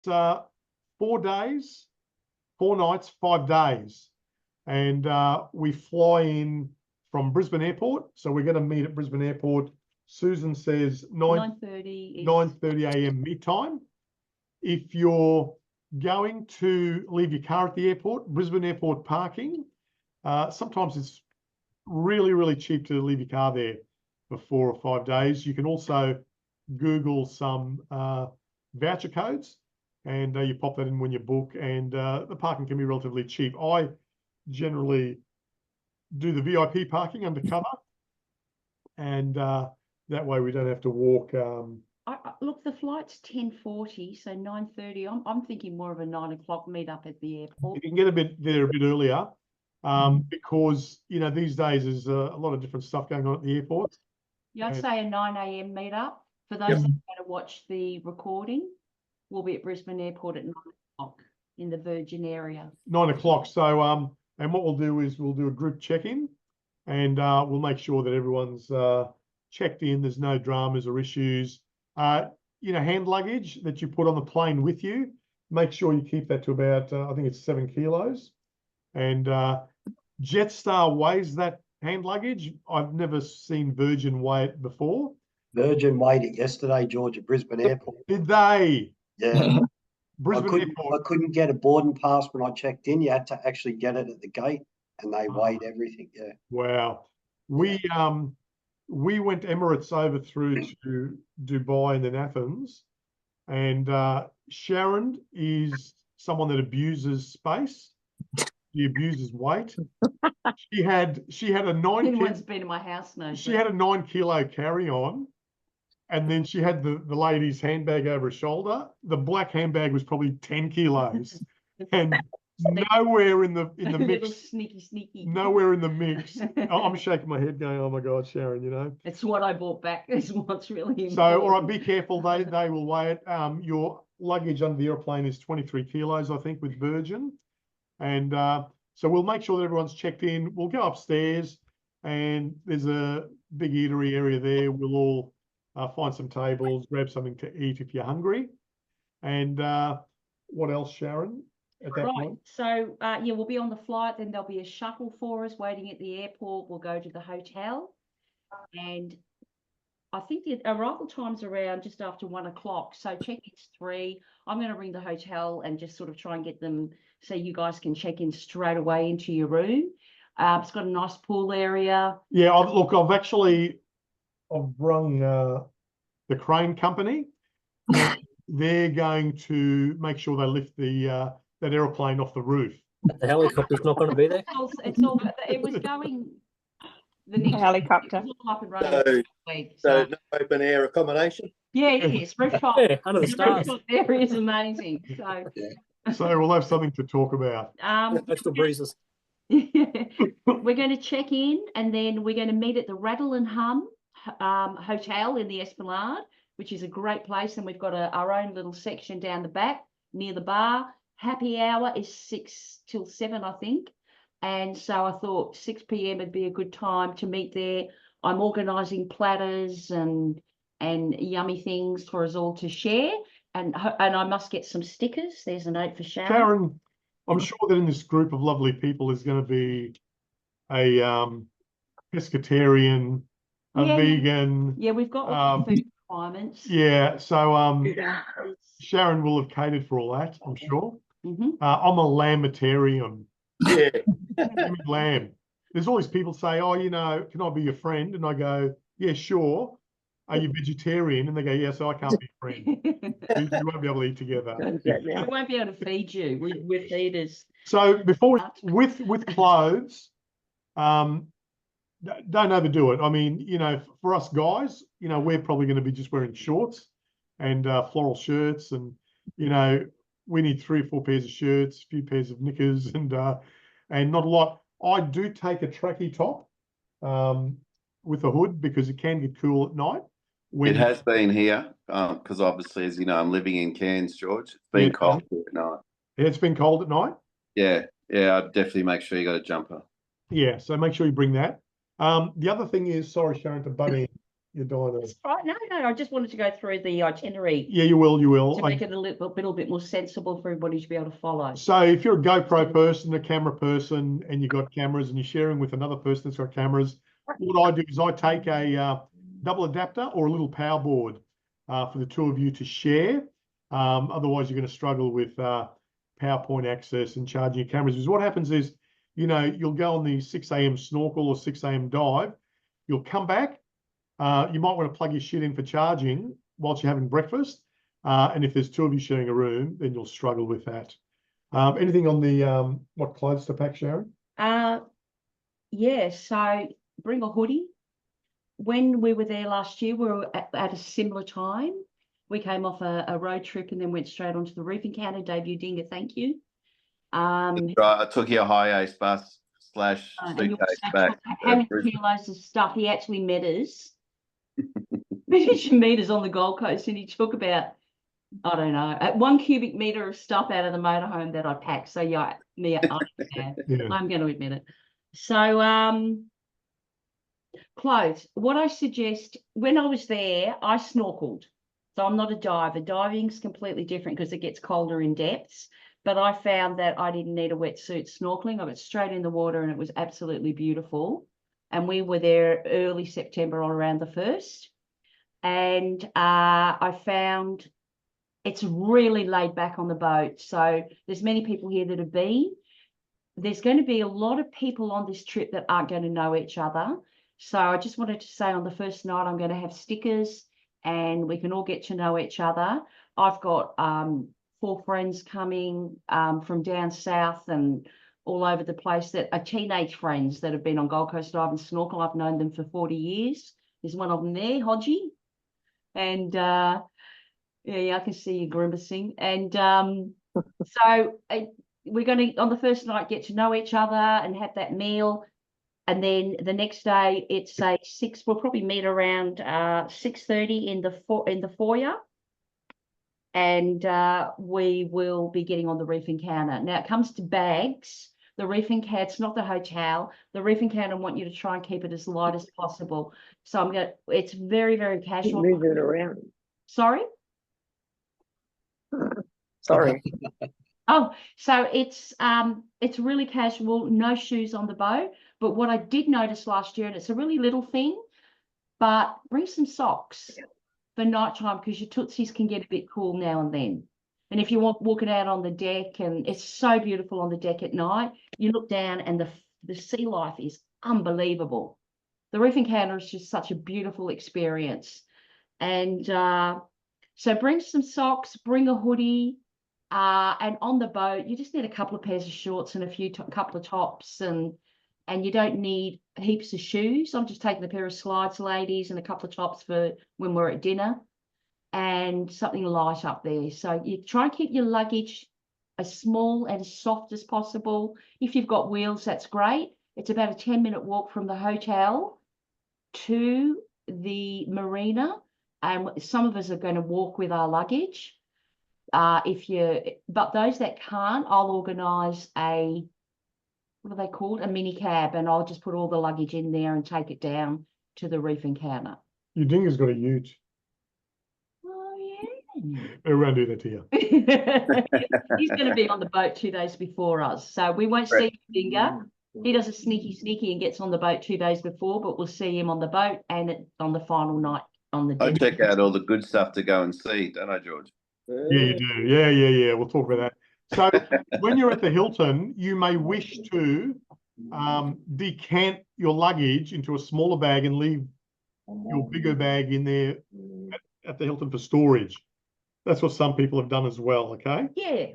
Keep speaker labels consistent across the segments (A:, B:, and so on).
A: 4 days, 4 nights, 5 days. And we fly in from Brisbane Airport. So we're going to meet at Brisbane Airport. Susan says 9:30 a.m. meet time. If you're going to leave your car at the airport, Brisbane Airport parking, sometimes it's really, really cheap to leave your car there for 4 or 5 days. You can also Google some voucher codes and you pop that in when you book, and the parking can be relatively cheap. I generally do the VIP parking undercover, and that way we don't have to walk.
B: Look, the flight's 10:40, so 9:30. I'm thinking more of a 9 o'clock meet up at the airport.
A: You can get a bit earlier, because these days there's a lot of different stuff going on at the airport.
B: Yeah, I'd say a 9 a.m. meet up. For those that are going to watch the recording, we'll be at Brisbane Airport at 9 o'clock in the Virgin area. 9
A: o'clock. So and what we'll do is we'll do a group check-in, and we'll make sure that everyone's checked in. There's no dramas or issues. Hand luggage that you put on the plane with you, make sure you keep that to about, I think it's 7 kilos. And Jetstar weighs that hand luggage. I've never seen Virgin weigh it before.
C: Virgin weighed it yesterday, George, at Brisbane Airport.
A: Did they?
C: Yeah.
A: Brisbane Airport.
C: I couldn't get a boarding pass when I checked in. You had to actually get it at the gate, and they weighed everything. Yeah.
A: Wow. We went Emirates over through to Dubai and then Athens, and Sharon is someone that abuses space. She abuses weight. She had a 9.
B: Anyone's been in my house knows.
A: She had a 9 kilo carry-on, and then she had the lady's handbag over her shoulder. The black handbag was probably 10 kilos, and nowhere in the mix.
B: Sneaky.
A: Nowhere in the mix. I'm shaking my head, going, "Oh my God, Sharon!"
B: It's what I brought back. Is what's really important.
A: So, all right, be careful. They will weigh it. Your luggage under the airplane is 23 kilos, I think, with Virgin. And so we'll make sure that everyone's checked in. We'll go upstairs, and there's a big eatery area there. We'll all find some tables, grab something to eat if you're hungry. And what else, Sharon, at that point?
B: So, we'll be on the flight. Then there'll be a shuttle for us waiting at the airport. We'll go to the hotel. And I think the arrival time's around just after 1 o'clock. So check-in's 3. I'm going to ring the hotel and just sort of try and get them so you guys can check in straight away into your room. It's got a nice pool area.
A: Yeah, I've rung the crane company. They're going to make sure they lift that aeroplane off the roof.
D: The helicopter's not going to be there.
B: It was going. The next
E: helicopter.
B: Up and running
F: so no open air accommodation.
B: Yeah, it is. Rooftop.
D: Yeah, under the stars.
B: There is amazing.
A: So we'll have something to talk about.
D: Coastal breezes.
B: We're going to check in, and then we're going to meet at the Rattle and Hum Hotel in the Esplanade, which is a great place. And we've got our own little section down the back near the bar. Happy hour is 6 till 7, I think. And so I thought 6 p.m. would be a good time to meet there. I'm organising platters and yummy things for us all to share. And I must get some stickers. There's a note for Sharon.
A: Sharon, I'm sure that in this group of lovely people is going to be a pescatarian, a vegan.
B: Yeah, we've got all the food requirements.
A: Yeah, so Sharon will have catered for all that, I'm sure.
B: Mm-hmm.
A: I'm a lambatarian.
F: Yeah.
A: Give me lamb. There's all these people say, "Oh, can I be your friend?" And I go, "Yeah, sure." Are you vegetarian? And they go, "Yes, I can't be a friend." You won't be able to eat together.
B: We won't be able to feed you. We're feeders.
A: So before with clothes, don't overdo it. I mean, for us guys, we're probably going to be just wearing shorts and floral shirts, and we need 3 or 4 pairs of shirts, a few pairs of knickers, and not a lot. I do take a trackie top with a hood because it can get cool at night.
F: It has been here because obviously, as you know, I'm living in Cairns, George. It's been cold here at night.
A: Yeah, it's been cold at night.
F: Yeah, I'd definitely make sure you got a jumper.
A: Yeah, so make sure you bring that. The other thing is, sorry, Sharon, to butt in. You're dying to.
B: That's right. No, I just wanted to go through the itinerary
A: Yeah, you will.
B: to make it a little bit more sensible for everybody to be able to follow.
A: So if you're a GoPro person, a camera person, and you've got cameras and you're sharing with another person that's got cameras, what I do is I take a double adapter or a little power board for the two of you to share. Otherwise, you're going to struggle with PowerPoint access and charging your cameras. Because what happens is, you know, you'll go on the 6 a.m. snorkel or 6 a.m. dive. You'll come back. You might want to plug your shit in for charging whilst you're having breakfast. And if there's two of you sharing a room, then you'll struggle with that. Anything on the what clothes to pack, Sharon?
B: Yeah, so bring a hoodie. When we were there last year, we were at a similar time. We came off a road trip and then went straight onto the reef encounter. Dave Udinga, thank you.
F: Right, I took your high ace bus /
B: And you
F: suitcase
B: also
F: back.
B: took how many kilos of stuff? He actually met us. He should meet us on the Gold Coast, and he took about, I don't know, 1 cubic meter of stuff out of the motorhome that I packed. So yeah,
A: Yeah.
B: I'm going to admit it. So clothes. What I suggest, when I was there, I snorkeled. So I'm not a diver. Diving's completely different because it gets colder in depths. But I found that I didn't need a wetsuit snorkeling. I got straight in the water and it was absolutely beautiful. And we were there early September on around the 1st. And I found it's really laid back on the boat. So there's many people here that have been. There's going to be a lot of people on this trip that aren't going to know each other. So I just wanted to say on the first night, I'm going to have stickers and we can all get to know each other. I've got 4 friends coming from down south and all over the place that are teenage friends that have been on Gold Coast Dive and Snorkel. I've known them for 40 years. There's one of them there, Hodgie. And yeah, I can see you grimacing. And so we're going to, on the first night, get to know each other and have that meal. And then the next day, it's a 6. We'll probably meet around 6:30 in the foyer, and we will be getting on the Reef encounter. Now it comes to bags. The Reef encounter, it's not the hotel. The Reef encounter, I want you to try and keep it as light as possible. So it's very, very casual.
E: Move it around.
B: Sorry.
E: Sorry.
B: Oh, so it's really casual, no shoes on the boat. But what I did notice last year, and it's a really little thing, but bring some socks for nighttime because your tootsies can get a bit cool now and then. And if you want walking out on the deck, and it's so beautiful on the deck at night, you look down and the sea life is unbelievable. The Reef encounter is just such a beautiful experience. And so bring some socks, bring a hoodie. And on the boat, you just need a couple of pairs of shorts and a couple of tops, and you don't need heaps of shoes. I'm just taking a pair of slides, ladies, and a couple of tops for when we're at dinner, and something light up there. So you try and keep your luggage as small and as soft as possible. If you've got wheels, that's great. It's about a 10-minute walk from the hotel to the marina, and some of us are going to walk with our luggage. But those that can't, I'll organise what are they called? A mini cab, and I'll just put all the luggage in there and take it down to the Reef encounter.
A: Your dinger's got a ute.
B: Oh, yeah.
A: We won't do that to you.
B: He's going to be on the boat 2 days before us. So we won't see Dinger. He does a sneaky and gets on the boat 2 days before, but we'll see him on the boat and on the final night on the
F: I
B: dinner.
F: check out all the good stuff to go and see, don't I, George?
A: Yeah, you do. Yeah. We'll talk about that. So when you're at the Hilton, you may wish to decant your luggage into a smaller bag and leave your bigger bag in there at the Hilton for storage. That's what some people have done as well, okay?
B: Yeah.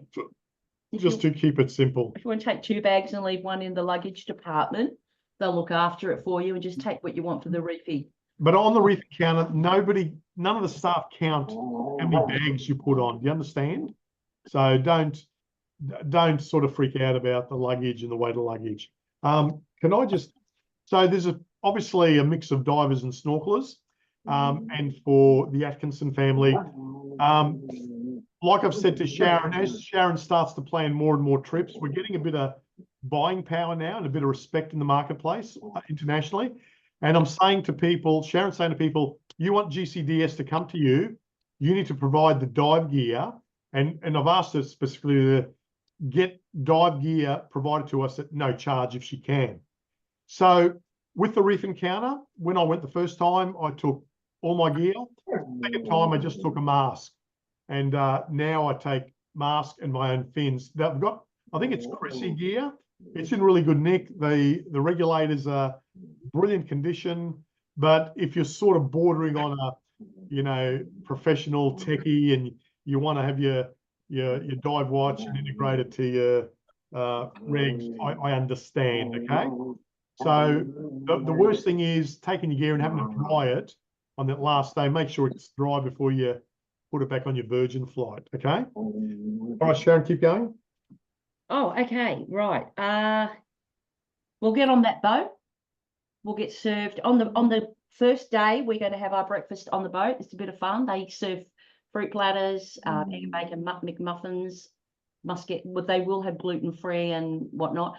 A: Just to keep it simple.
B: If you want to take 2 bags and leave one in the luggage department, they'll look after it for you and just take what you want for the reefie.
A: But on the Reef encounter, none of the staff count how many bags you put on. Do you understand? So don't sort of freak out about the luggage and the weight of luggage. So there's obviously a mix of divers and snorkelers, and for the Atkinson family, like I've said to Sharon, as Sharon starts to plan more and more trips, we're getting a bit of buying power now and a bit of respect in the marketplace internationally. And I'm saying to people, Sharon's saying to people, you want GCDS to come to you, you need to provide the dive gear. And I've asked her specifically to get dive gear provided to us at no charge if she can. So with the Reef encounter, when I went the first time, I took all my gear. Second time, I just took a mask. And now I take mask and my own fins. They've got, I think it's Chrissy gear. It's in really good nick. The regulators are brilliant condition, but if you're sort of bordering on a, you know, professional techie and you want to have your dive watch and integrate it to your regs, I understand, okay? So the worst thing is taking your gear and having to dry it on that last day. Make sure it's dry before you put it back on your Virgin flight, okay? All right, Sharon, keep going.
B: Oh, okay, right. We'll get on that boat. We'll get served on the first day. We're going to have our breakfast on the boat. It's a bit of fun. They serve fruit platters, egg and bacon McMuffins. They will have gluten-free and whatnot.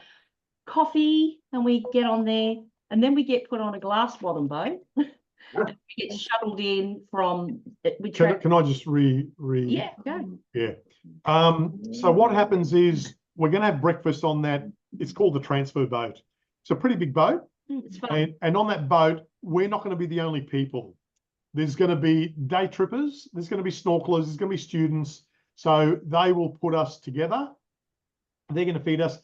B: Coffee, and we get on there, and then we get put on a glass bottom boat. We get shuttled in from.
A: Can I just
B: Yeah, go.
A: Yeah. So what happens is we're going to have breakfast on that. It's called the transfer boat. It's a pretty big boat.
B: It's fun.
A: And on that boat, we're not going to be the only people. There's going to be day trippers. There's going to be snorkelers. There's going to be students. So they will put us together. They're going to feed us.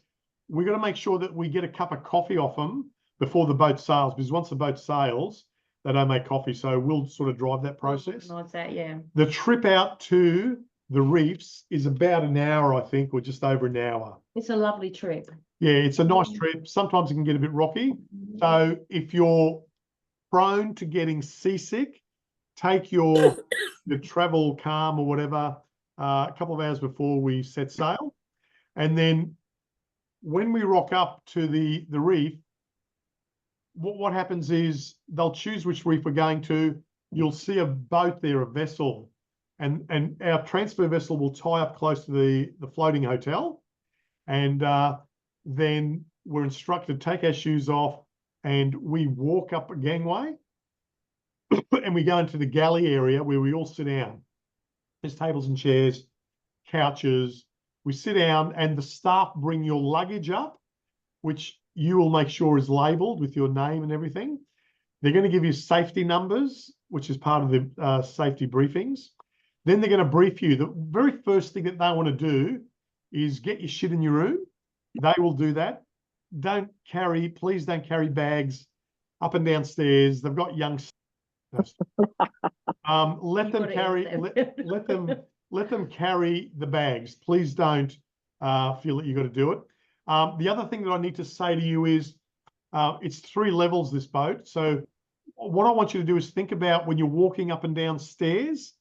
A: We're going to make sure that we get a cup of coffee off them before the boat sails, because once the boat sails, they don't make coffee. So we'll sort of drive that process.
B: Like that, yeah.
A: The trip out to the reefs is about an hour, I think, or just over an hour.
B: It's a lovely trip.
A: Yeah, it's a nice trip. Sometimes it can get a bit rocky. So if you're prone to getting seasick, take your travel calm or whatever a couple of hours before we set sail. And then when we rock up to the reef, what happens is they'll choose which reef we're going to. You'll see a boat there, a vessel, and our transfer vessel will tie up close to the floating hotel. And then we're instructed to take our shoes off and we walk up a gangway and we go into the galley area where we all sit down. There's tables and chairs, couches. We sit down and the staff bring your luggage up, which you will make sure is labelled with your name and everything. They're going to give you safety numbers, which is part of the safety briefings. Then they're going to brief you. The very first thing that they want to do is get your shit in your room. They will do that. Please don't carry bags up and down stairs. They've got young. Let them carry the bags. Please don't feel that you've got to do it. The other thing that I need to say to you is it's 3 levels, this boat. So what I want you to do is think about when you're walking up and down stairs,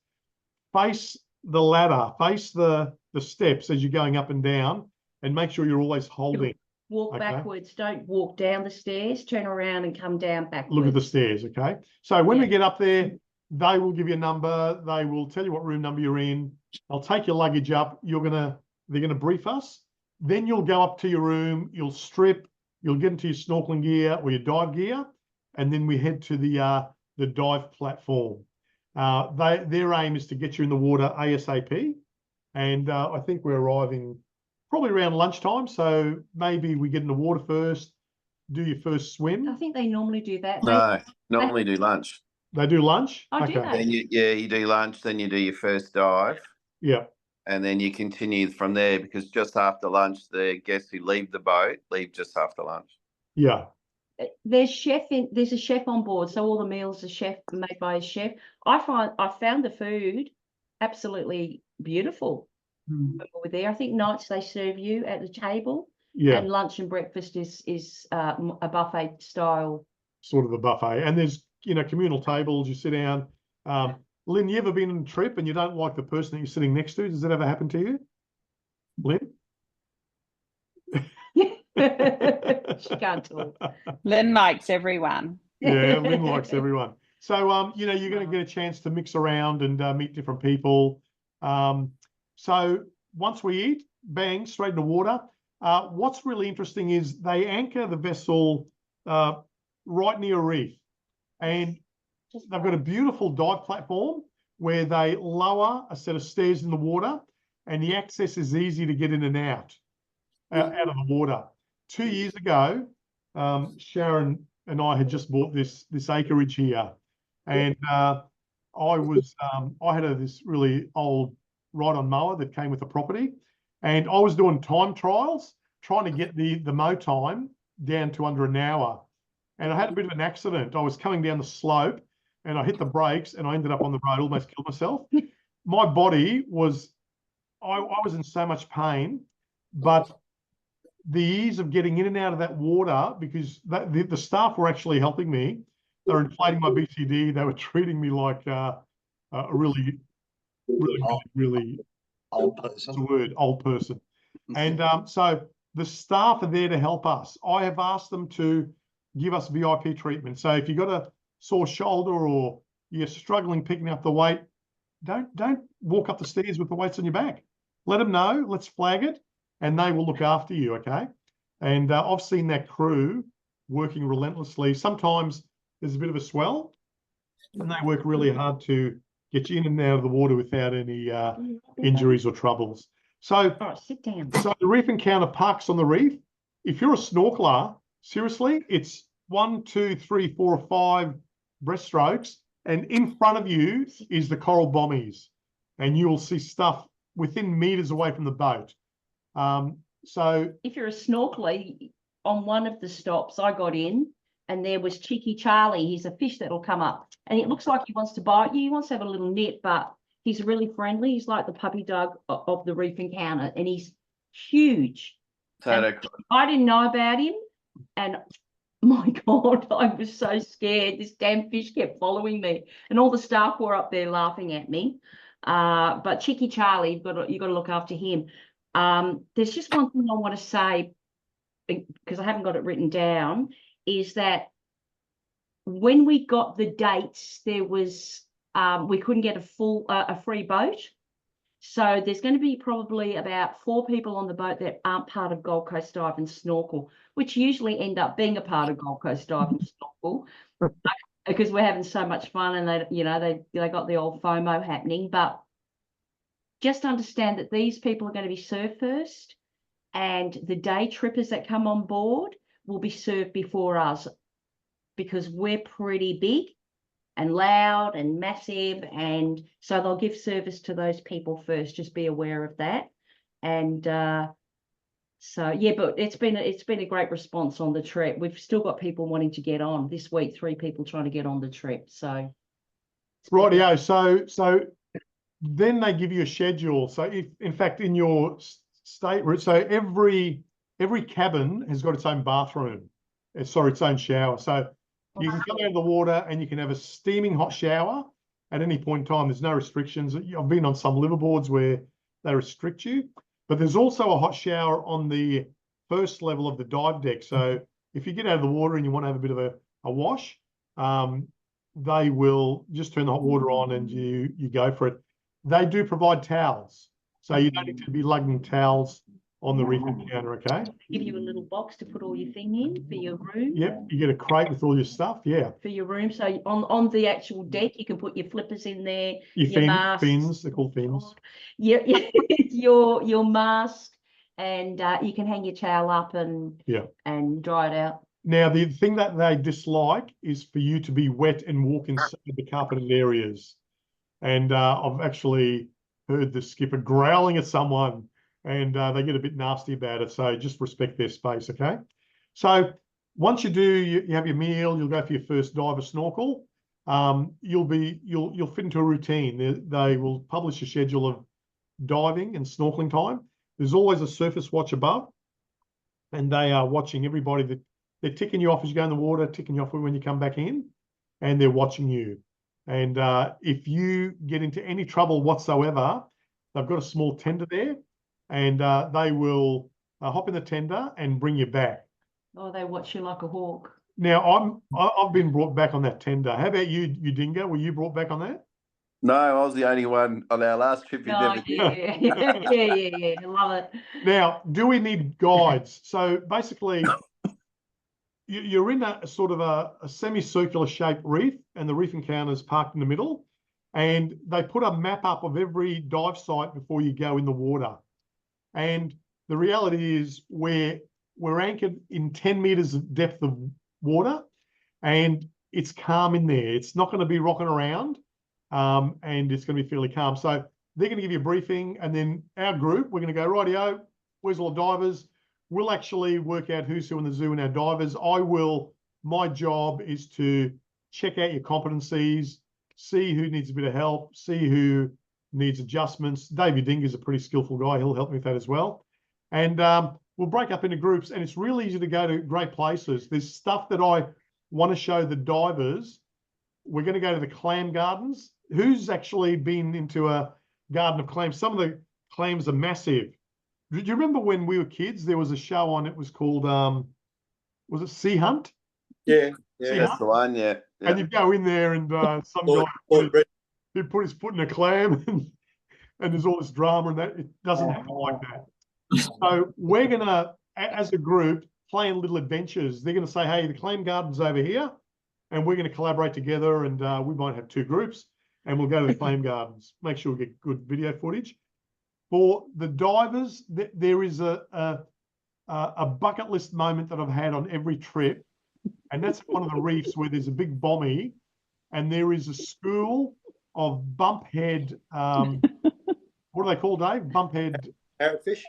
A: face the ladder, face the steps as you're going up and down, and make sure you're always holding.
B: Walk backwards. Don't walk down the stairs. Turn around and come down backwards.
A: Look at the stairs, okay? So when we get up there, they will give you a number. They will tell you what room number you're in. They'll take your luggage up. They're gonna brief us. Then you'll go up to your room. You'll strip. You'll get into your snorkeling gear or your dive gear, and then we head to the dive platform. Their aim is to get you in the water ASAP, and I think we're arriving probably around lunchtime. So maybe we get in the water first, do your first swim.
B: I think they normally do that.
F: No, normally do lunch.
A: They do lunch.
B: Oh, do they?
F: Then you do lunch, then you do your first dive.
A: Yeah.
F: And then you continue from there, because just after lunch, the guests who leave the boat leave just after lunch.
A: Yeah.
B: There's a chef on board, so all the meals are made by a chef. I found the food absolutely beautiful. Over there, I think nights they serve you at the table.
A: Yeah.
B: And lunch and breakfast is a buffet style.
A: Sort of a buffet, and there's communal tables. You sit down. Lynn, you ever been on a trip and you don't like the person that you're sitting next to? Does that ever happen to you, Lynn?
B: She can't talk.
E: Lynn likes everyone.
A: Yeah, Lynn likes everyone. So, you're going to get a chance to mix around and meet different people. So once we eat, bang, straight into water. What's really interesting is they anchor the vessel right near a reef. and they've got a beautiful dive platform where they lower a set of stairs in the water, and the access is easy to get in and out of the water. 2 years ago, Sharon and I had just bought this acreage here, and I had this really old ride-on mower that came with the property, and I was doing time trials trying to get the mow time down to under an hour, and I had a bit of an accident. I was coming down the slope, and I hit the brakes, and I ended up on the road, almost killed myself. My body was, I was in so much pain, but the ease of getting in and out of that water, because the staff were actually helping me. They were inflating my BCD. They were treating me like a really
C: Old person.
A: the word, old person. And so the staff are there to help us. I have asked them to give us VIP treatment. So if you've got a sore shoulder or you're struggling picking up the weight, don't walk up the stairs with the weights on your back. Let them know, let's flag it, and they will look after you, okay? And I've seen that crew working relentlessly. Sometimes there's a bit of a swell, and they work really hard to get you in and out of the water without any injuries or troubles. So,
B: All right, sit down.
A: so the Reef Encounter parks on the reef. If you're a snorkeler, seriously, it's 1, 2, 3, 4, 5 breaststrokes, and in front of you is the coral bommies, and you will see stuff within meters away from the boat. So
B: If you're a snorkeler, on one of the stops, I got in, and there was Cheeky Charlie. He's a fish that'll come up, and it looks like he wants to bite you. He wants to have a little nip, but he's really friendly. He's like the puppy dog of the Reef Encounter, and he's huge.
F: Potato.
B: I didn't know about him, and my God, I was so scared. This damn fish kept following me, and all the staff were up there laughing at me. But Cheeky Charlie, you've got to look after him. There's just one thing I want to say, because I haven't got it written down, is that when we got the dates, there was we couldn't get a free boat. So there's going to be probably about 4 people on the boat that aren't part of Gold Coast Dive and Snorkel, which usually end up being a part of Gold Coast Dive and Snorkel, because we're having so much fun, and they got the old FOMO happening. But just understand that these people are going to be served first, and the day trippers that come on board will be served before us, because we're pretty big and loud and massive, and so they'll give service to those people first. Just be aware of that. And so yeah, but it's been a great response on the trip. We've still got people wanting to get on this week. 3 people trying to get on the trip. So
A: rightio. So then they give you a schedule. So if, in fact, in your state route, so every cabin has got its own bathroom. Its own shower. So you can come out of the water and you can have a steaming hot shower at any point in time. There's no restrictions. I've been on some liveaboards where they restrict you, but there's also a hot shower on the first level of the dive deck. So if you get out of the water and you want to have a bit of a wash, they will just turn the hot water on and you go for it. They do provide towels, so you don't need to be lugging towels on the Reef Encounter, okay?
B: give you a little box to put all your thing in for your room.
A: Yep, you get a crate with all your stuff, yeah.
B: For your room. So on the actual deck, you can put your flippers in there,
A: Your
B: masks.
A: fins, they're called fins.
B: Yeah, your mask, and you can hang your towel up and dry it out.
A: Now, the thing that they dislike is for you to be wet and walk inside the carpeted areas. And I've actually heard the skipper growling at someone, and they get a bit nasty about it. So just respect their space, okay? So once you do, you have your meal, you'll go for your first dive or snorkel. You'll fit into a routine. They will publish a schedule of diving and snorkeling time. There's always a surface watch above, and they are watching everybody. That they're ticking you off as you go in the water, ticking you off when you come back in, and they're watching you. And if you get into any trouble whatsoever, they've got a small tender there, and they will hop in the tender and bring you back.
B: Oh, they watch you like a hawk.
A: Now, I've been brought back on that tender. How about you, Dingo? Were you brought back on that?
F: No, I was the only one on our last trip.
B: Oh, yeah. Yeah. I love it.
A: Now, do we need guides? So basically, you're in a sort of a semicircular shaped reef, and the reef encounter's parked in the middle. And they put a map up of every dive site before you go in the water. And the reality is we're anchored in 10 meters of depth of water, and it's calm in there. It's not going to be rocking around, and it's going to be fairly calm. So they're going to give you a briefing, and then our group, we're going to go, rightio, where's all the divers? We'll actually work out who's who in the zoo and our divers. My job is to check out your competencies, see who needs a bit of help, see who needs adjustments. David Ding is a pretty skillful guy. He'll help me with that as well. And we'll break up into groups, and it's really easy to go to great places. There's stuff that I want to show the divers. We're going to go to the clam gardens. Who's actually been into a garden of clams? Some of the clams are massive. Do you remember when we were kids, there was a show on, it was called, was it Sea Hunt?
F: Yeah,
A: See
F: that's
A: how-
F: the one. Yeah,
A: And you go in there, and some
D: Lloyd-
A: guy
D: Lloyd Brett.
A: he put his foot in a clam, and there's all this drama, and that it doesn't happen like that. So we're gonna, as a group, plan little adventures. They're gonna say, hey, the clam garden's over here, and we're gonna collaborate together, and we might have 2 groups, and we'll go to the clam gardens. Make sure we get good video footage. For the divers, there is a bucket list moment that I've had on every trip, and that's one of the reefs where there's a big bommie, and there is a school of bumphead. What do they call, Dave? Bumphead.
D: Parrotfish.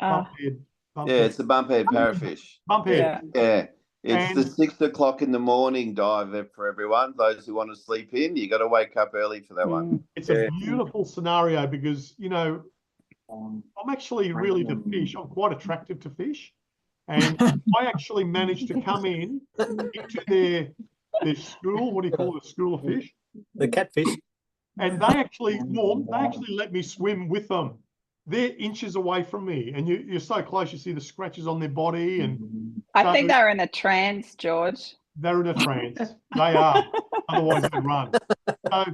A: Bumphead.
F: yeah, it's the bumphead parrotfish.
A: Bumphead.
E: Yeah.
F: Yeah, it's the
A: And-
F: 6 o'clock in the morning dive for everyone. Those who want to sleep in, you got to wake up early for that one.
A: It's a beautiful scenario because, you know, I'm actually really to fish. I'm quite attractive to fish. And I actually managed to come into their school. What do you call it? A school of fish?
D: The catfish.
A: And they actually let me swim with them. They're inches away from me, and you're so close. You see the scratches on their body, and
E: I think they were in a trance, George.
A: they're in a trance. They are. Otherwise, they run. So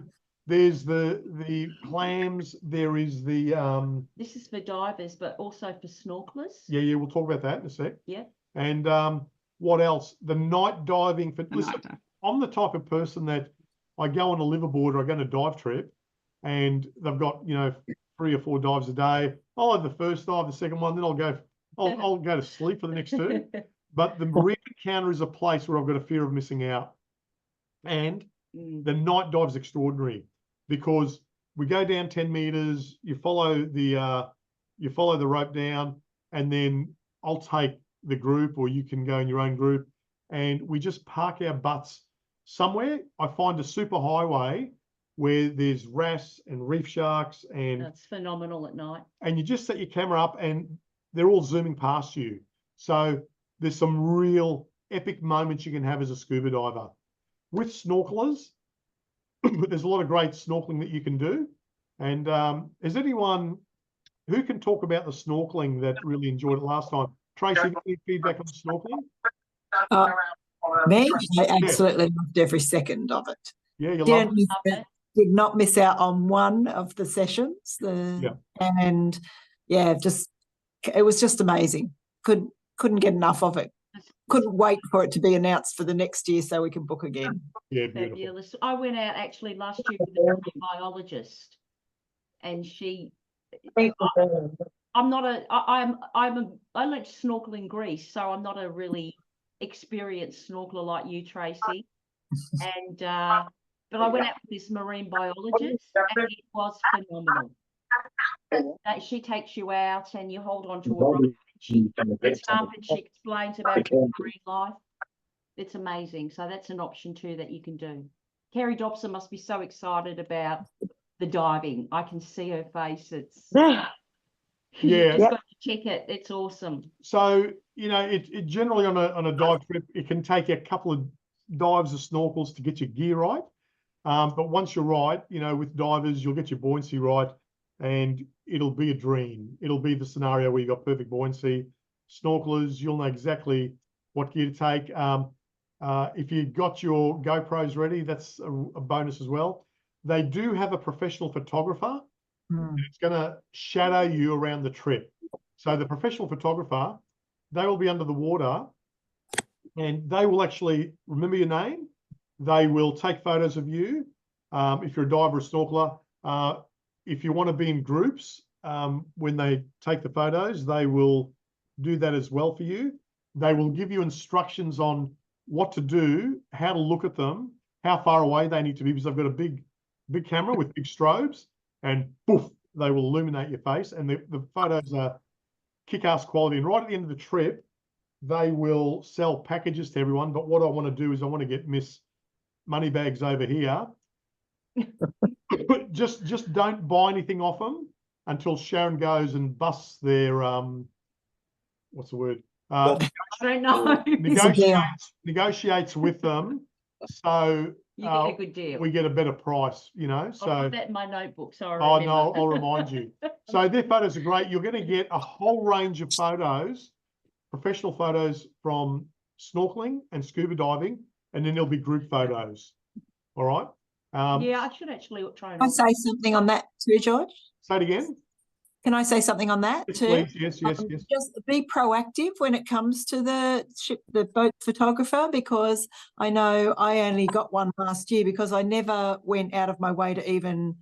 A: there's the clams. There is the
B: This is for divers, but also for snorkelers.
A: yeah. We'll talk about that in a sec.
B: Yeah.
A: And what else? The night diving for. Listen, I'm the type of person that I go on a liverboard or I go on a dive trip, and they've got 3 or 4 dives a day. I'll have the first dive, the second one, then I'll go to sleep for the next 2. But the reef encounter is a place where I've got a fear of missing out. And the night dive is extraordinary because we go down 10 meters, you follow the rope down, and then I'll take the group, or you can go in your own group, and we just park our butts somewhere. I find a super highway where there's wrasse and reef sharks, and
B: That's phenomenal at night.
A: you just set your camera up and they're all zooming past you. So there's some real epic moments you can have as a scuba diver. With snorkelers, there's a lot of great snorkeling that you can do. And is anyone who can talk about the snorkeling that really enjoyed it last time? Tracy, any feedback on the snorkeling?
G: Me, I absolutely loved every second of it.
A: Yeah, you love it.
G: Did not miss out on one of the sessions. And yeah, it was just amazing. Couldn't get enough of it. Couldn't wait for it to be announced for the next year so we can book again.
A: Yeah, beautiful.
B: Fabulous. I went out actually last year with a marine biologist, and I learned to snorkel in Greece, so I'm not a really experienced snorkeler like you, Tracy. And but I went out with this marine biologist, and it was phenomenal. That she takes you out and you hold on to a rope, and she gets up and she explains about marine life. It's amazing. So that's an option too that you can do. Kerry Dobson must be so excited about the diving. I can see her face. It's you just got to check it. It's awesome.
A: So it generally on a dive trip, it can take you a couple of dives of snorkels to get your gear right. But once you're right, with divers, you'll get your buoyancy right, and it'll be a dream. It'll be the scenario where you've got perfect buoyancy. Snorkelers, you'll know exactly what gear to take. If you've got your GoPros ready, that's a bonus as well. They do have a professional photographer. It's going to shadow you around the trip. So the professional photographer, they will be under the water and they will actually remember your name. They will take photos of you. If you're a diver or snorkeler, if you want to be in groups, when they take the photos, they will do that as well for you. They will give you instructions on what to do, how to look at them, how far away they need to be, because I've got a big camera with big strobes, and poof, they will illuminate your face. And the photos are kick-ass quality. And right at the end of the trip, they will sell packages to everyone. But what I want to do is I want to get Miss Moneybags over here. just don't buy anything off them until Sharon goes and busts their what's the word?
B: I don't know.
A: Negotiates with them, so
B: You get a good deal.
A: we get a better price, you know.
B: I'll
A: So
B: put that in my notebook. So I
A: oh
B: remember.
A: no, I'll remind you. So their photos are great. You're going to get a whole range of photos, professional photos from snorkeling and scuba diving, and then there'll be group photos. All right.
B: Yeah, I should actually try and.
G: Can I say something on that too, George?
A: Say it again.
G: Can I say something on that
A: Yes,
G: too?
A: please. Yes.
G: Just be proactive when it comes to the boat photographer, because I know I only got one last year because I never went out of my way to even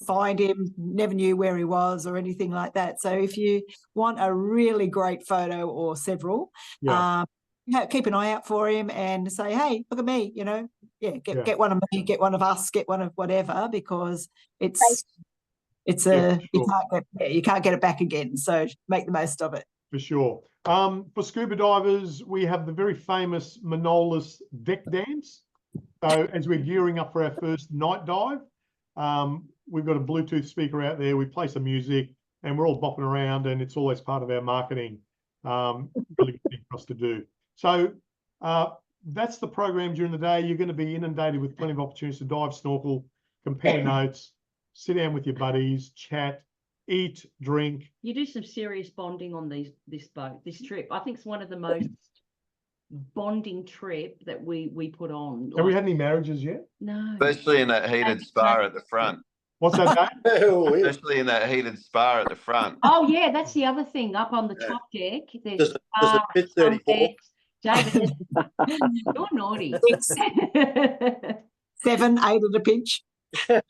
G: find him, never knew where he was or anything like that. So if you want a really great photo or several, keep an eye out for him and say, hey, look at me, you know, get one of me, get one of us, get one of whatever, because it's
A: sure.
G: you can't get it back again. So make the most of it.
A: For sure. For scuba divers, we have the very famous Manolis deck dance. So as we're gearing up for our first night dive, we've got a Bluetooth speaker out there. We play some music and we're all bopping around, and it's always part of our marketing. Really good thing for us to do. So that's the program during the day. You're going to be inundated with plenty of opportunities to dive, snorkel, compare notes, sit down with your buddies, chat, eat, drink.
B: You do some serious bonding on this trip. I think it's one of the most bonding trip that we put on.
A: Have we had any marriages yet?
B: No.
F: Especially in that heated spa at the front.
A: What's that, Dave?
F: Especially in that heated spa at the front.
B: Oh yeah, that's the other thing. Up on the top deck, there's
C: a bit 34.
B: David, you're naughty.
G: 7, 8 at a pinch.
A: Yeah.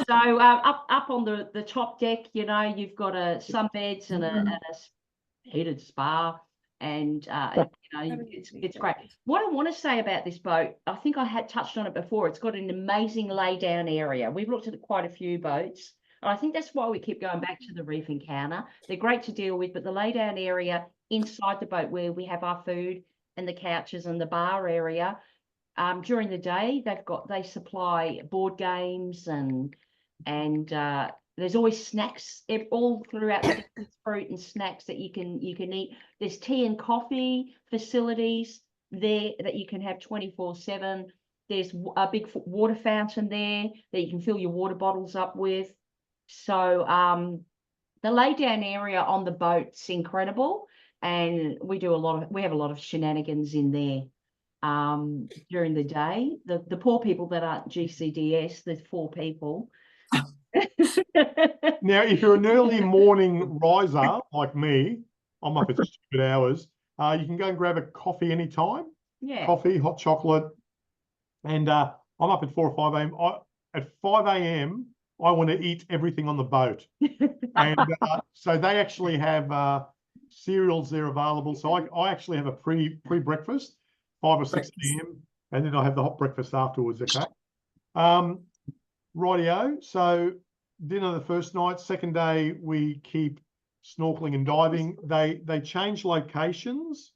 B: So up on the top deck, you know, you've got sunbeds and a heated spa, and you know, it's great. What I want to say about this boat, I think I had touched on it before. It's got an amazing lay down area. We've looked at quite a few boats, and I think that's why we keep going back to the Reef Encounter. They're great to deal with, but the lay down area inside the boat where we have our food and the couches and the bar area. During the day, they supply board games and there's always snacks all throughout the fruit and snacks that you can eat. There's tea and coffee facilities there that you can have 24/7. There's a big water fountain there that you can fill your water bottles up with. So the lay down area on the boat's incredible, and we have a lot of shenanigans in there. During the day, the poor people that aren't GCDS, there's 4 people.
A: Now, if you're an early morning riser like me, I'm up at stupid hours. You can go and grab a coffee anytime.
B: Yeah.
A: Coffee, hot chocolate, and I'm up at 4 or 5 a.m. At 5 a.m., I want to eat everything on the boat, and so they actually have cereals there available. So I actually have a pre-breakfast. 5 or 6 p.m. and then I have the hot breakfast afterwards. Okay. Rightio. So dinner the first night. Second day we keep snorkeling and diving. They change locations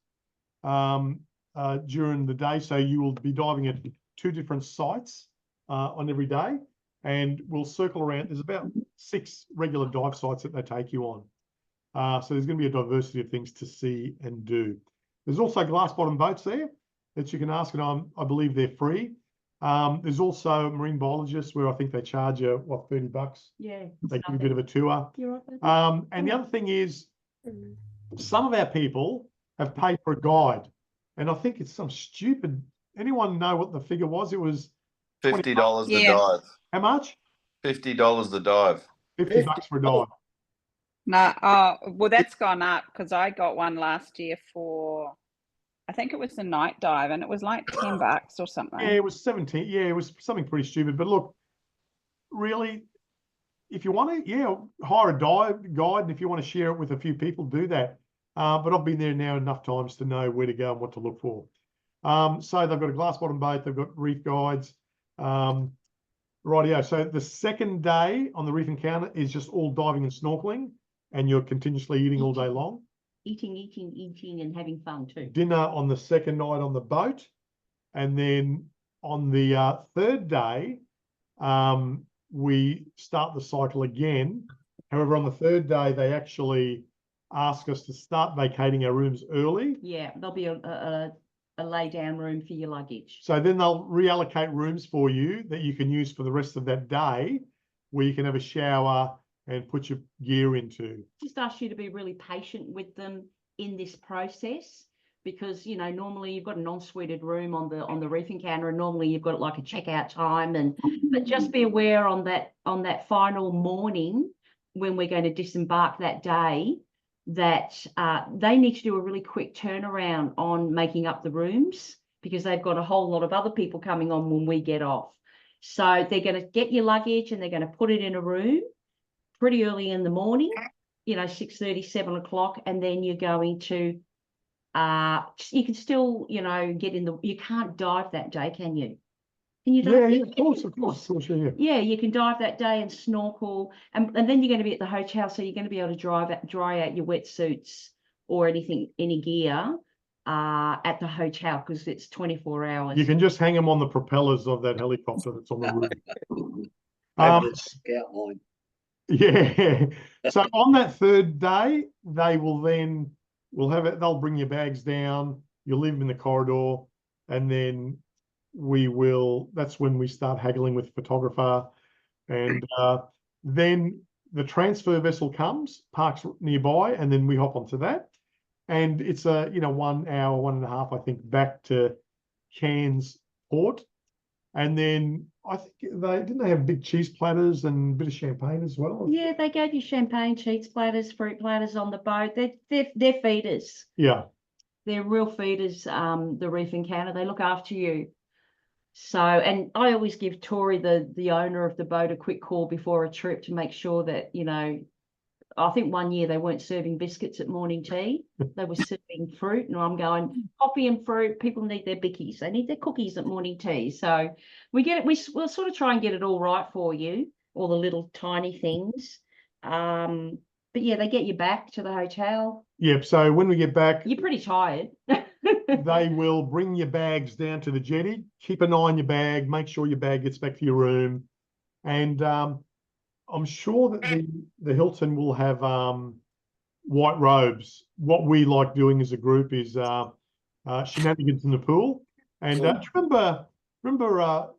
A: during the day, so you will be diving at 2 different sites on every day, and we'll circle around. There's about 6 regular dive sites that they take you on. So there's going to be a diversity of things to see and do. There's also glass bottom boats there that you can ask, and I believe they're free. There's also marine biologists where I think they charge you, what, $30?
B: Yeah.
A: They give you a bit of a tour.
B: You're right.
A: And the other thing is, some of our people have paid for a guide, and I think it's some stupid. Anyone know what the figure was? It was
F: $50
E: Yeah.
F: a dive.
A: how much?
F: $50 a dive.
A: $50 for a dive.
E: No, well, that's gone up because I got one last year for I think it was a night dive and it was like $10 or
A: Yeah,
E: something.
A: it was 17. Yeah, it was something pretty stupid. But look, really, if you want to, yeah, hire a guide, and if you want to share it with a few people, do that. But I've been there now enough times to know where to go and what to look for. So they've got a glass bottom boat, they've got reef guides. Rightio. So the second day on the reef encounter is just all diving and snorkeling, and you're continuously eating all day long.
B: Eating and having fun too.
A: Dinner on the second night on the boat, and then on the third day, we start the cycle again. However, on the third day, they actually ask us to start vacating our rooms early.
B: Yeah, there'll be a lay down room for your luggage.
A: So then they'll reallocate rooms for you that you can use for the rest of that day, where you can have a shower and put your gear into.
B: Just ask you to be really patient with them in this process, because you know normally you've got an en-suited room on the reef encounter, and normally you've got like a checkout time, but just be aware on that final morning when we're going to disembark that day, that they need to do a really quick turnaround on making up the rooms, because they've got a whole lot of other people coming on when we get off. So they're going to get your luggage and they're going to put it in a room pretty early in the morning, 6:30, 7 o'clock, and then you're going to, you can still, get in you can't dive that day, can you? Can you dive?
A: Yeah, of course, yeah.
B: Yeah, you can dive that day and snorkel, and then you're going to be at the hotel, so you're going to be able to dry out your wetsuits or any gear at the hotel, because it's 24 hours.
A: You can just hang them on the propellers of that helicopter that's on the roof.
C: Over the scout line.
A: Yeah. So on that third day, they'll bring your bags down, you'll leave them in the corridor, and then that's when we start haggling with the photographer. And then the transfer vessel comes, parks nearby, and then we hop onto that. And it's a 1 hour, 1.5 hours, I think, back to Cairns Port. And then I think they have big cheese platters and a bit of champagne as well.
B: Yeah, they gave you champagne, cheese platters, fruit platters on the boat. They're feeders.
A: Yeah.
B: They're real feeders, the Reef Encounter. They look after you. So, and I always give Tori, the owner of the boat, a quick call before a trip to make sure that, I think one year they weren't serving biscuits at morning tea. They were serving fruit, and I'm going, coffee and fruit, people need their bickies. They need their cookies at morning tea. So we'll sort of try and get it all right for you, all the little tiny things. But yeah, they get you back to the hotel.
A: Yep. So when we get back,
B: you're pretty tired.
A: They will bring your bags down to the jetty. Keep an eye on your bag. Make sure your bag gets back to your room. And I'm sure that the Hilton will have white robes. What we like doing as a group is shenanigans in the pool. And do you remember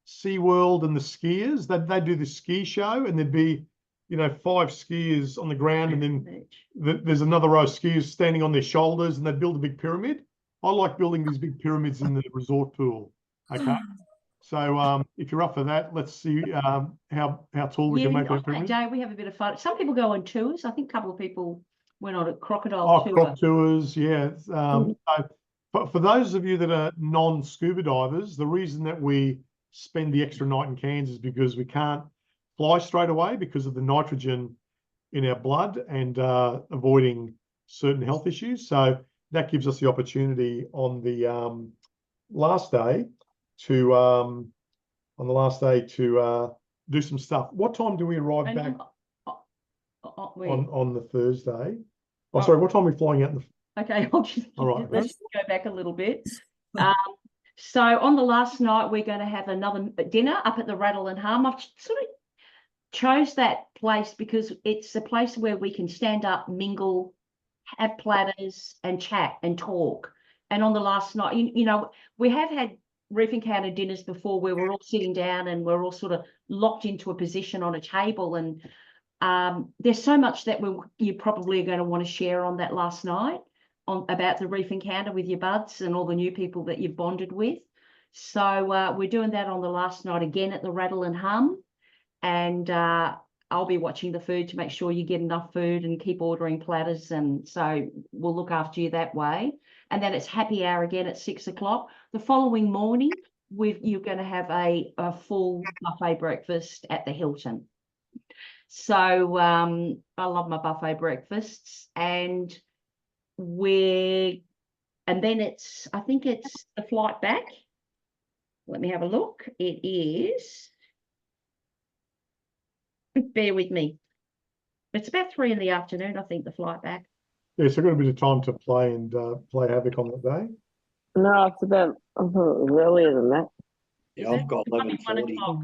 A: SeaWorld and the skiers? They do the ski show, and there'd be 5 skiers on the ground, and then there's another row of skiers standing on their shoulders, and they'd build a big pyramid. I like building these big pyramids in the resort pool. Okay. So if you're up for that, let's see how tall we can make that pyramid.
B: Day we have a bit of fun. Some people go on tours. I think a couple of people went on a crocodile tour.
A: Croc tours, yeah. So for those of you that are non-scuba divers, the reason that we spend the extra night in Cairns is because we can't fly straight away because of the nitrogen in our blood and avoiding certain health issues. So that gives us the opportunity on the last day to do some stuff. What time do we arrive back on the Thursday? Oh, sorry, what time are we flying out?
B: Okay, let's go back a little bit. So on the last night, we're going to have another dinner up at the Rattle and Hum. I've sort of chose that place because it's a place where we can stand up, mingle, have platters and chat and talk. And on the last night, we have had Reef Encounter dinners before where we're all sitting down and we're all sort of locked into a position on a table. And there's so much that you probably are going to want to share on that last night about the Reef Encounter with your buds and all the new people that you've bonded with. So we're doing that on the last night again at the Rattle and Hum. And I'll be watching the food to make sure you get enough food and keep ordering platters. And so we'll look after you that way. and then it's happy hour again at 6 o'clock. The following morning, you're going to have a full buffet breakfast at the Hilton. So I love my buffet breakfasts, and then I think it's the flight back. Let me have a look. It is, bear with me. It's about 3 in the afternoon, I think, the flight back.
A: Yeah, so got a bit of time to play and play havoc on that day.
H: No, it's about earlier than that.
C: Yeah, I've got
B: It might be 1
C: 11:40.
B: o'clock.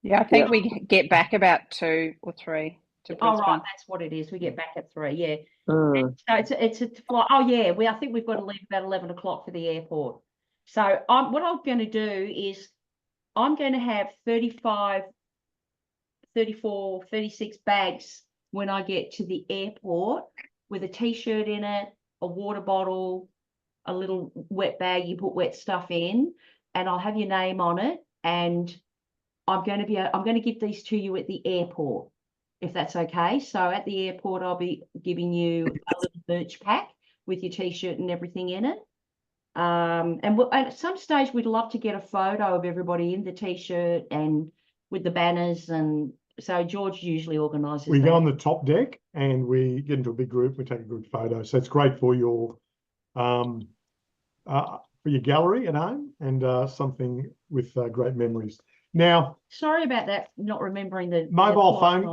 E: Yeah, I think we get back about 2 or 3 to
B: Oh,
E: Brisbane.
B: right, that's what it is. We get back at 3, yeah.
H: Mm.
B: So it's a flight. Oh, yeah, I think we've got to leave about 11 o'clock for the airport. So what I'm going to do is I'm going to have 35, 34, 36 bags when I get to the airport with a T-shirt in it, a water bottle, a little wet bag you put wet stuff in, and I'll have your name on it. And I'm going to give these to you at the airport, if that's okay. So at the airport, I'll be giving you a little birch pack with your T-shirt and everything in it. And at some stage, we'd love to get a photo of everybody in the T-shirt and with the banners. And so George usually organises
A: We
B: that.
A: go on the top deck and we get into a big group. We take a group photo. So it's great for your gallery at home and something with great memories. Now,
B: sorry about that, not remembering the
A: mobile
B: flight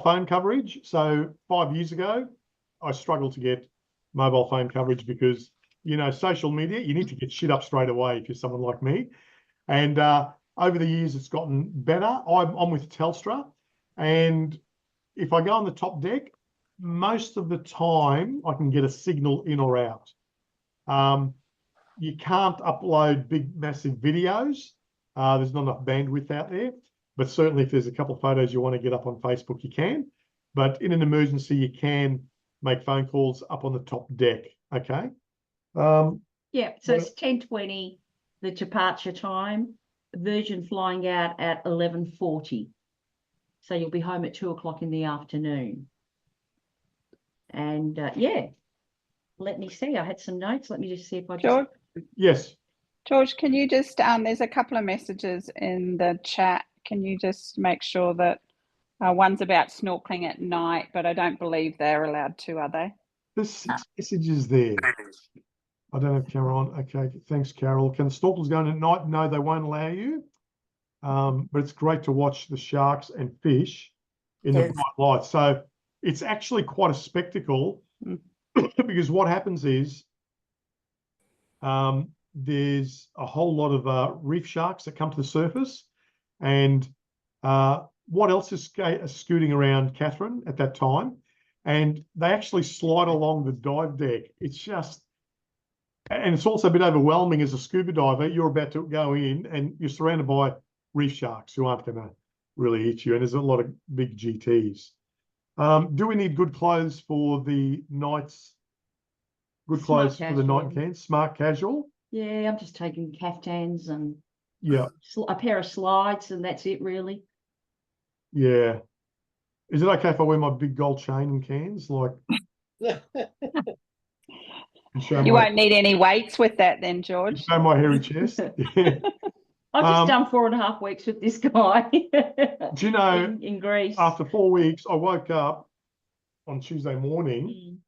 A: phone coverage. So 5 years ago, I struggled to get mobile phone coverage because, you know, social media, you need to get shit up straight away if you're someone like me. And over the years, it's gotten better. I'm with Telstra, and if I go on the top deck, most of the time I can get a signal in or out. You can't upload big, massive videos. There's not enough bandwidth out there. But certainly if there's a couple of photos you want to get up on Facebook, you can. But in an emergency, you can make phone calls up on the top deck, okay?
B: Yeah, so it's 10:20, the departure time. Virgin flying out at 11:40. So you'll be home at 2 o'clock in the afternoon. And yeah, let me see. I had some notes. Let me just see if I
E: George,
A: Yes.
E: George, can you just, there's a couple of messages in the chat. Can you just make sure that one's about snorkeling at night, but I don't believe they're allowed to, are they?
A: There's 6 messages there. I don't have camera on. Okay, thanks, Carol. Can the snorkels go in at night? No, they won't allow you. But it's great to watch the sharks and fish in the bright light. So it's actually quite a spectacle because what happens is there's a whole lot of reef sharks that come to the surface. And what else is scooting around, Catherine, at that time? And they actually slide along the dive deck. It's just, and it's also a bit overwhelming as a scuba diver. You're about to go in and you're surrounded by reef sharks who aren't going to really eat you. And there's a lot of big GTs. Do we need good clothes for the nights? Good clothes for the night in Cairns? Smart casual?
B: Yeah, I'm just taking caftans and
A: Yeah.
B: a pair of slides, and that's it, really.
A: Yeah. Is it okay if I wear my big gold chain in Cairns? Like,
E: You won't need any weights with that then, George.
A: show my hairy chest. Yeah.
B: I've just done 4.5 weeks with this guy.
A: Do you know,
B: in Greece.
A: after 4 weeks, I woke up on Tuesday morning.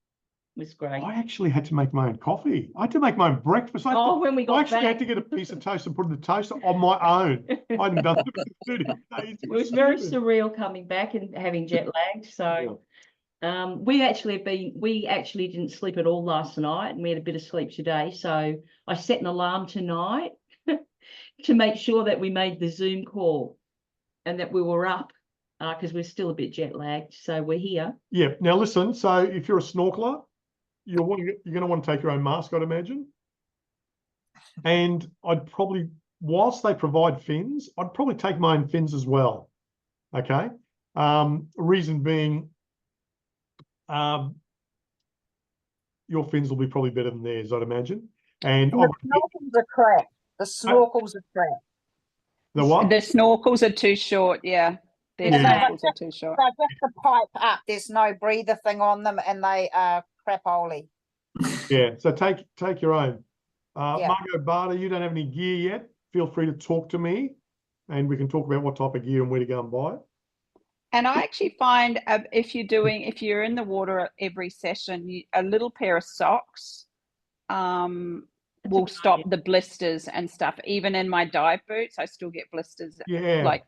B: It was great.
A: I actually had to make my own coffee. I had to make my own breakfast.
B: When we got
A: I actually
B: back.
A: had to get a piece of toast and put it in the toaster on my own. I hadn't done it for 30 days.
B: It was very surreal coming back and having jet lagged. So we actually didn't sleep at all last night, and we had a bit of sleep today. So I set an alarm tonight to make sure that we made the Zoom call and that we were up because we're still a bit jet lagged. So we're here.
A: Yeah. Now listen, so if you're a snorkeler, you're going to want to take your own mask, I'd imagine. And I'd probably, whilst they provide fins, I'd probably take my own fins as well. Okay. Reason being, your fins will be probably better than theirs, I'd imagine. And
I: the snorkels are crap. The snorkels are crap.
A: The what?
E: The snorkels are too short, yeah. Their snorkels are too short.
I: They're just a pipe up. There's no breather thing on them, and they are crap-oly.
A: Yeah, so take your own.
I: Yeah.
A: Margot Barter, you don't have any gear yet. Feel free to talk to me and we can talk about what type of gear and where to go and buy it.
E: And I actually find if you're in the water every session, a little pair of socks will stop the blisters and stuff. Even in my dive boots, I still get blisters
A: Yeah.
E: like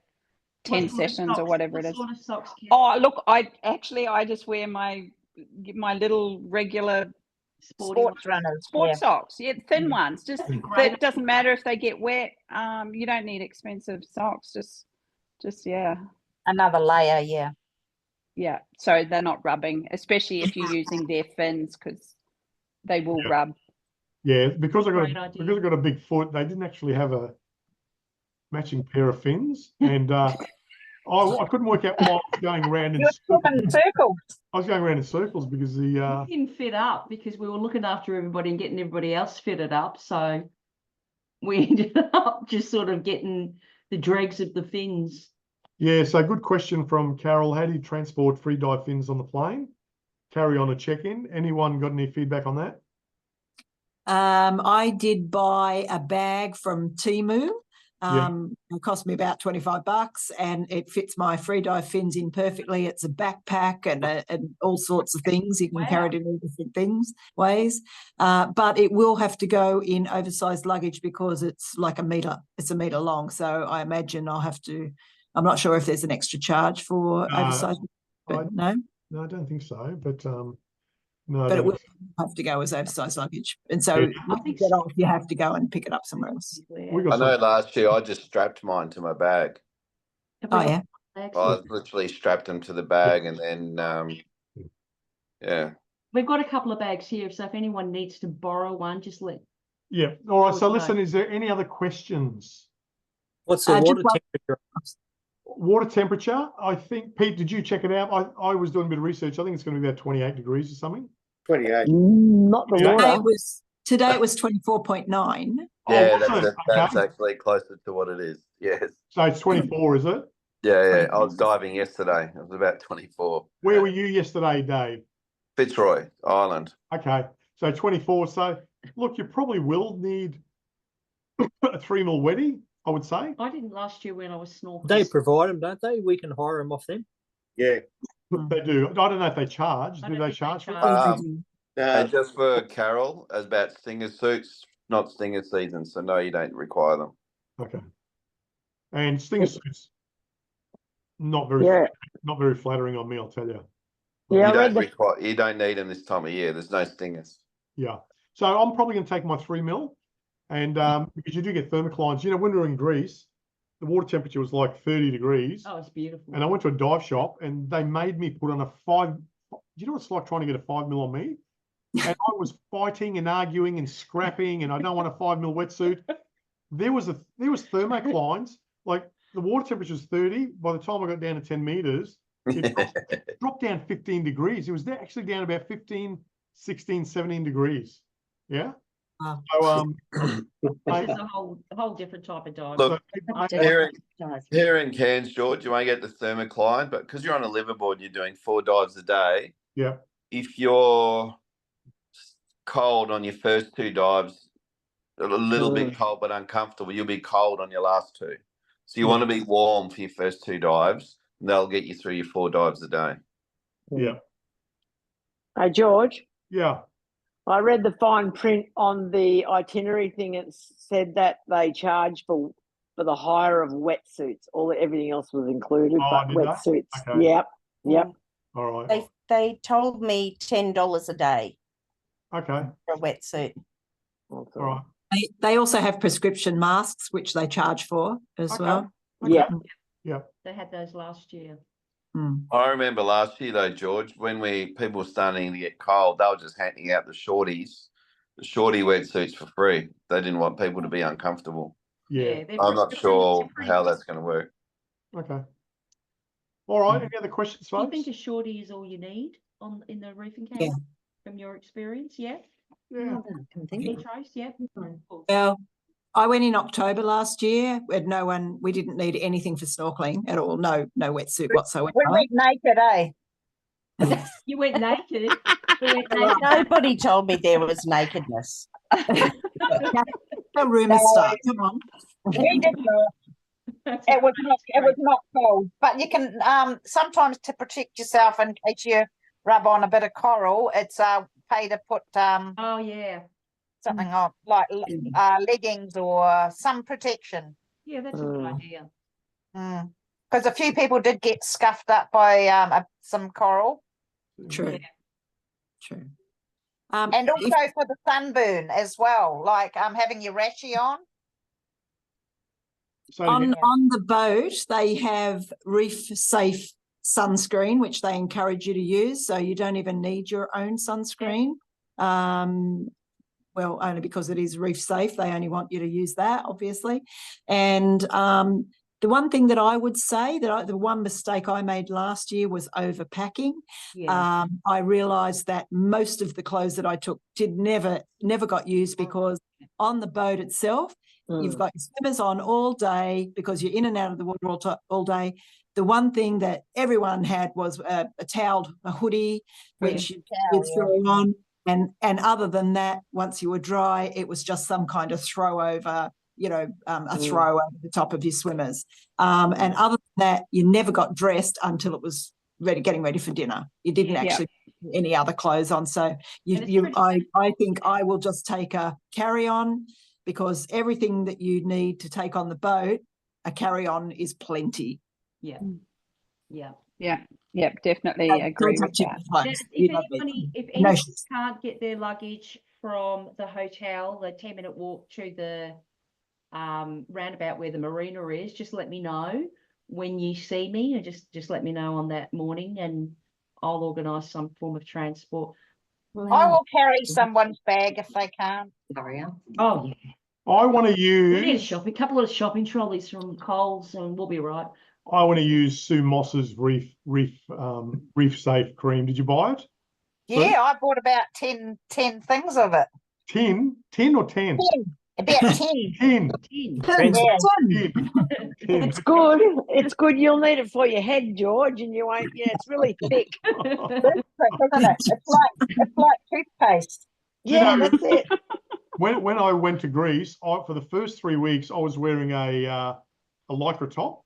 E: 10
B: What sort of
E: sessions or
B: socks-
E: whatever it
B: what
E: is.
B: sort of socks, Kat?
E: Oh, look, I just wear my little regular
B: Sporty
I: Sports
B: ones.
I: runners.
E: sport
I: Yeah.
E: socks. Yeah, thin ones. Just
B: That's a great
E: it doesn't matter if they get wet. You don't need expensive socks. Just yeah.
I: Another layer. Yeah.
E: Yeah, so they're not rubbing, especially if you're using their fins, because they will rub.
A: Yeah, because I got
B: Great idea.
A: because I got a big foot, they didn't actually have a matching pair of fins, and I couldn't work out why I was going around in
I: You're
A: circles.
I: talking circles.
A: I was going around in circles because the
B: We didn't fit up because we were looking after everybody and getting everybody else fitted up. So we ended up just sort of getting the dregs of the fins.
A: yeah. So good question from Carol. How do you transport free dive fins on the plane? Carry on a check-in. Anyone got any feedback on that?
G: I did buy a bag from Temu.
A: Yeah.
G: It cost me about $25 and it fits my free dive fins in perfectly. It's a backpack and all sorts of things. You can carry it in all different ways. But it will have to go in oversized luggage because it's like a meter. It's a meter long. So I imagine I'll have to, I'm not sure if there's an extra charge for oversized, but no.
A: No, I don't think so. But no,
G: But it will have to go as oversized luggage. And so
A: Yeah.
G: when you get off, you have to go and pick it up somewhere else.
A: we got
F: I know
A: some.
F: last year I just strapped mine to my bag.
G: Oh, yeah.
F: I literally strapped them to the bag and then, yeah.
B: We've got a couple of bags here, so if anyone needs to borrow one, just let.
A: Yeah. All right. So
B: Okay.
A: listen, is there any other questions?
D: What's the
G: just
D: water
G: one-
D: temperature?
A: Water temperature, I think, Pete, did you check it out? I was doing a bit of research. I think it's going to be about 28 degrees or something.
F: 28.
H: Not the
A: Yeah.
H: water.
G: Today it was 24.9.
F: Yeah,
A: Oh,
F: that's
A: okay.
F: actually closer to what it is. Yes.
A: So it's 24, is it?
F: Yeah. I was diving yesterday. It was about 24.
A: Where were you yesterday, Dave?
F: Fitzroy Island.
A: Okay. So 24. So look, you probably will need a 3 mil wetty, I would say.
B: I didn't last year when I was snorkeling.
D: They provide them, don't they? We can hire them off them.
F: Yeah.
A: They do. I don't know if they charge.
B: I
A: Do
B: don't
A: they
B: think
A: charge for it?
B: charge.
F: And just for Carol, as about stinger suits, not stinger season, so no, you don't require them.
A: Okay. And stinger suits, not
H: Yeah.
A: very flattering on me, I'll tell you.
H: Yeah,
F: You don't need them this time of year. There's no stingers.
A: Yeah. So I'm probably going to take my 3 mil, and because you do get thermoclines. You know, when we were in Greece, the water temperature was like 30 degrees.
B: Oh, it's beautiful.
A: And I went to a dive shop and they made me put on a 5. Do you know what it's like trying to get a 5 mil on me? And I was fighting and arguing and scrapping, and I don't want a 5 mil wetsuit. There was thermoclines. Like the water temperature was 30. By the time I got down to 10 meters, it dropped down 15 degrees. It was actually down about 15, 16, 17 degrees. Yeah.
G: Wow.
A: So
B: This is a whole different type of dive.
F: Look,
B: I
F: here
B: definitely-
F: here in Cairns, George, you won't get the thermocline, but because you're on a liveaboard, you're doing 4 dives a day.
A: yeah.
F: If you're cold on your first 2 dives, a little bit cold but uncomfortable, you'll be cold on your last 2. So you want to be warm for your first 2 dives, and they'll get you through your 4 dives a day.
A: Yeah.
H: Hey, George,
A: Yeah.
H: I read the fine print on the itinerary thing. It said that they charge for the hire of wetsuits. Everything else was included,
A: Oh,
H: but
A: did they?
H: wetsuits.
A: Okay.
H: Yep.
A: All right.
I: They told me $10 a day
A: Okay.
I: for a wetsuit.
A: All right.
G: They also have prescription masks, which they charge for as
A: Okay.
G: well.
H: Yeah.
A: Yeah.
B: They had those last year.
F: I remember last year though, George, when people were starting to get cold, they were just handing out the shorty wetsuits for free. They didn't want people to be uncomfortable.
A: Yeah.
B: they're
F: I'm not
B: pretty-
F: sure
B: they're pretty
F: how
B: good.
F: that's going to work.
A: Okay. All right. Any other questions,
B: Do you
A: folks?
B: think a shorty is all you need in the reefing camp?
G: Yeah.
B: From your experience, yeah?
A: Yeah.
B: Any Trace, yeah? Cool.
G: Well, I went in October last year. We didn't need anything for snorkeling at all. No wetsuit whatsoever.
I: We went naked, eh?
B: You went naked. You went naked.
I: Nobody told me there was nakedness.
G: No rumours start. Come on.
I: We did not.
B: That's
I: It was
B: great,
I: not. It was
B: great.
I: not cold. But you can sometimes to protect yourself in case you rub on a bit of coral. It's pay to put
B: Oh yeah,
I: something on like leggings or some protection.
B: yeah, that's a good idea.
I: Because a few people did get scuffed up by some coral,
G: True.
B: Yeah.
G: True.
I: and also
G: if-
I: for the sunburn as well, like having your rashy on.
A: So
G: on the boat, they have reef safe sunscreen, which they encourage you to use. So you don't even need your own sunscreen. Well, only because it is reef safe. They only want you to use that, obviously. And the one thing that I would say the one mistake I made last year was overpacking.
B: Yeah.
G: I realised that most of the clothes that I took never got used because on the boat itself, you've got your swimmers on all day because you're in and out of the water all day. The one thing that everyone had was a towel, a hoodie, which you'd throw on. And other than that, once you were dry, it was just some kind of throw over, a throw over the top of your swimmers. And other than that, you never got dressed until it was getting ready for dinner. You didn't actually put any other clothes on. So I think I will just take a carry-on because everything that you need to take on the boat, a carry-on is plenty.
B: Yeah. Yeah.
E: Yeah, definitely agree with that.
B: Now, if anyone can't get their luggage from the hotel, the 10-minute walk to the roundabout where the marina is, just let me know when you see me, and just let me know on that morning, and I'll organise some form of transport.
I: I will carry someone's bag if they can't.
B: Oh yeah.
A: I want to
B: We need
A: use.
B: a couple of shopping trolleys from Coles, and we'll be right.
A: I want to use Sue Moss's reef safe cream. Did you buy it?
I: Yeah, I bought about 10 things of it.
A: 10 or 10?
I: 10, about 10.
A: 10.
B: 10.
I: Yeah.
A: 10.
H: It's good. It's good. You'll need it for your head, George, and you won't. Yeah, it's really thick.
I: Isn't it? It's like toothpaste.
H: Yeah, that's it.
A: When I went to Greece, for the first 3 weeks, I was wearing a lycra top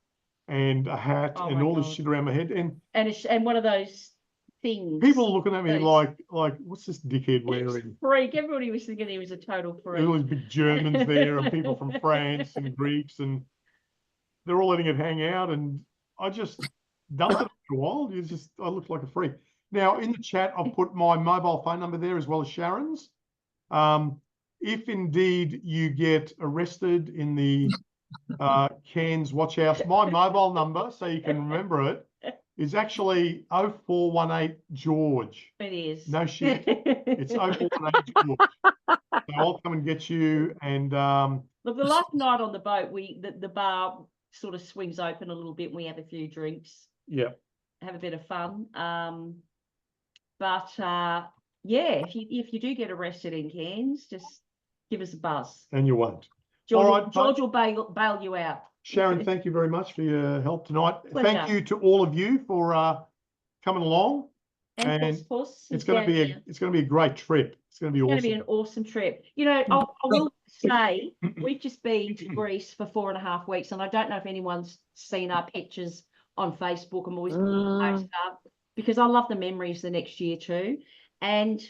A: and a hat and all this shit around my head,
B: and one of those things.
A: People are looking at me like what's this dickhead wearing?
B: Freak. Everybody was thinking he was a total freak.
A: There was big Germans there and people from France and Greeks, and they're all letting it hang out, and I just dumped it after a while. I looked like a freak. Now in the chat, I've put my mobile phone number there as well as Sharon's. If indeed you get arrested in the Cairns Watch House, my mobile number, so you can remember it, is actually 0418 George.
B: It is.
A: No shit. It's 0418 George. So I'll come and get you. And
B: look, the last night on the boat, the bar sort of swings open a little bit and we have a few drinks.
A: Yeah.
B: Have a bit of fun. But yeah, if you do get arrested in Cairns, just give us a buzz.
A: And you won't.
B: George,
A: all right,
B: George will bail you out.
A: Sharon, thank you very much for your help tonight.
B: Pleasure.
A: Thank you to all of you for coming along.
B: And
A: it's going to be a great trip. It's going to be awesome.
B: It's going to be an awesome trip. You know, I will say we've just been to Greece for 4.5 weeks, and I don't know if anyone's seen our pictures on Facebook. I'm always post up because I love the memories the next year too. And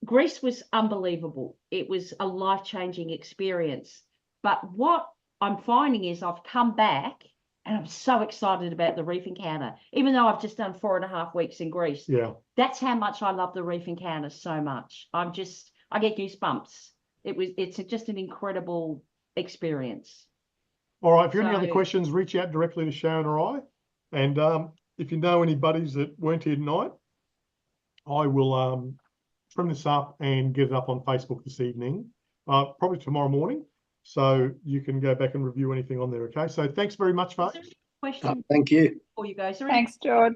B: Greece was unbelievable. It was a life-changing experience. But what I'm finding is I've come back and I'm so excited about the reef encounter, even though I've just done 4.5 weeks in Greece.
A: Yeah.
B: That's how much I love the reef encounter so much. I get goosebumps. It's just an incredible experience.
A: All right. If you have any other questions, reach out directly to Sharon or I. And if you know any buddies that weren't here tonight, I will trim this up and get it up on Facebook this evening, probably tomorrow morning. So you can go back and review anything on there. Okay. So thanks very much, folks.
B: Question
C: Thank you.
B: before you go.
E: Thanks, George.